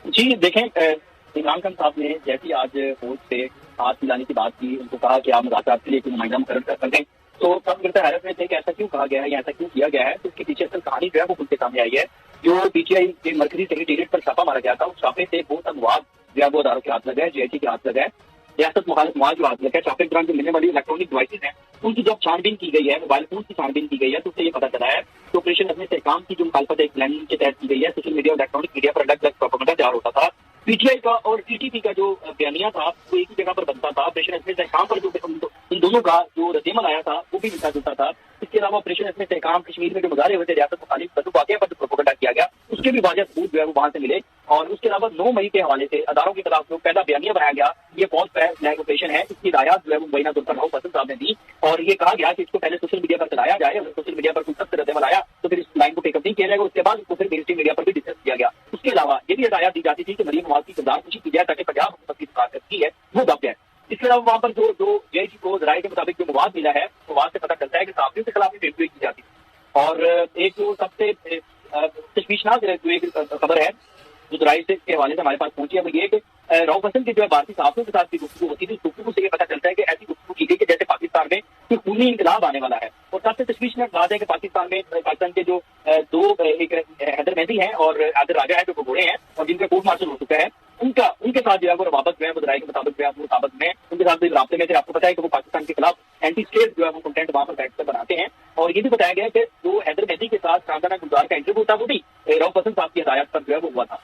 जी, देखें इमरान खान साहब ने जैसे ही आज कोर्ट से हाथ मिलाने की बात की, उनको कहा कि आप मुज़ाकरात के लिए कोई नुमाइंदा मुकर्रर कर दें। तो तब फिर हैरत में थे कि ऐसा क्यों कहा गया है या ऐसा क्यों किया गया है, तो उसके पीछे असल कहानी जो है वो खुल के सामने आई है। जो पीटीआई के मरकज़ी सेक्रेटेरिएट पर छापा मारा गया था, उस छापे से बहुत अनुवाद जो है वो अदारों के हाथ लगा है, जीआईटी के हाथ लगा है, रियासत मुखालिफ मवाद जो हाथ लगा है। छापे के दौरान जो मिलने वाली इलेक्ट्रॉनिक डिवाइसेज हैं, उनकी जब छानबीन की गई है, मोबाइल फोन की छानबीन की गई है, तो उससे ये पता चला है कि ऑपरेशन अपने इस्तेहकाम की जो मुखालफत एक प्लानिंग के तहत की गई है, सोशल मीडिया और इलेक्ट्रॉनिक मीडिया पर अलग अलग प्रोपेगेंडा तैयार होता था। पीटीआई का और टीटीपी का जो बयानिया था वो एक ही जगह पर बनता था। ऑपरेशन इसमें इस्तेहकाम पर जो इन दोनों का जो रद्देमल आया था वो भी मिलता जुलता था। इसके अलावा ऑपरेशन इसमें इस्तेहकाम कश्मीर में जो मुजाहरे हुए थे रियासत मुखालिफ वाक़या पर जो प्रोपेगेंडा किया गया, उसके भी वाज़ेह सबूत जो है वो वहां से मिले। और उसके अलावा 9 मई के हवाले से अदारों के खिलाफ जो पहला बयानिया बनाया गया, ये फौज फ्लैग ऑपरेशन है, इसकी हिदायत जो है वो मुबैना तौर पर राउफ हसन साहब ने दी। और ये कहा गया कि इसको पहले सोशल मीडिया पर चलाया जाए, अगर सोशल मीडिया पर कोई सख्त रद्देमल आया तो फिर इस लाइन को टेकअप नहीं किया जाएगा, उसके बाद इसको फिर मेन स्ट्रीम मीडिया पर भी डिस्कस किया गया। उसके अलावा ये भी हिदायत दी जाती थी कि मरीम नवाज की गुजारशी की जाए ताकि पंजाब हुकूमत की मुखालफत की है वो दब जाए। इसके अलावा वहां पर जो जो जेआईटी को राय के मुताबिक जो मवाद मिला है, तो वहां से पता चलता है कि साफियों के खिलाफ भी पेशगोई की जाती है। और एक जो सबसे तशवीशनाक जो एक खबर है जो राय से के हवाले से हमारे पास पहुंची है, वो ये कि राउफ हसन की जो है भारतीय सहाफियों के साथ की गुफ्तगू होती थी, उस गुफ्तगू से ये पता चलता है कि ऐसी गुफ्तगू की गई कि जैसे पाकिस्तान में कोई खूनी इंकलाब आने वाला है। और सबसे तशवीशनाक बात है कि पाकिस्तान में पाकिस्तान के जो दो एक हैदर मेहदी हैं और आदिल राजा है जो भगोड़े हैं और जिनका कोर्ट मार्शल हो चुका है, उनके साथ जो है वो रवाबत जो है वो राय के मुताबिक जो है वो साबित में उनके साथ भी राब्ते में थे। आपको पता है कि वो पाकिस्तान के खिलाफ एंटी स्टेट जो है वो कंटेंट वहां पर बैठकर बनाते हैं। और ये भी बताया गया कि जो हैदर मेहदी के साथ शानदाना गुलजार का इंटरव्यू था वो भी राउफ हसन साहब की हिदायत पर जो है वो हुआ था।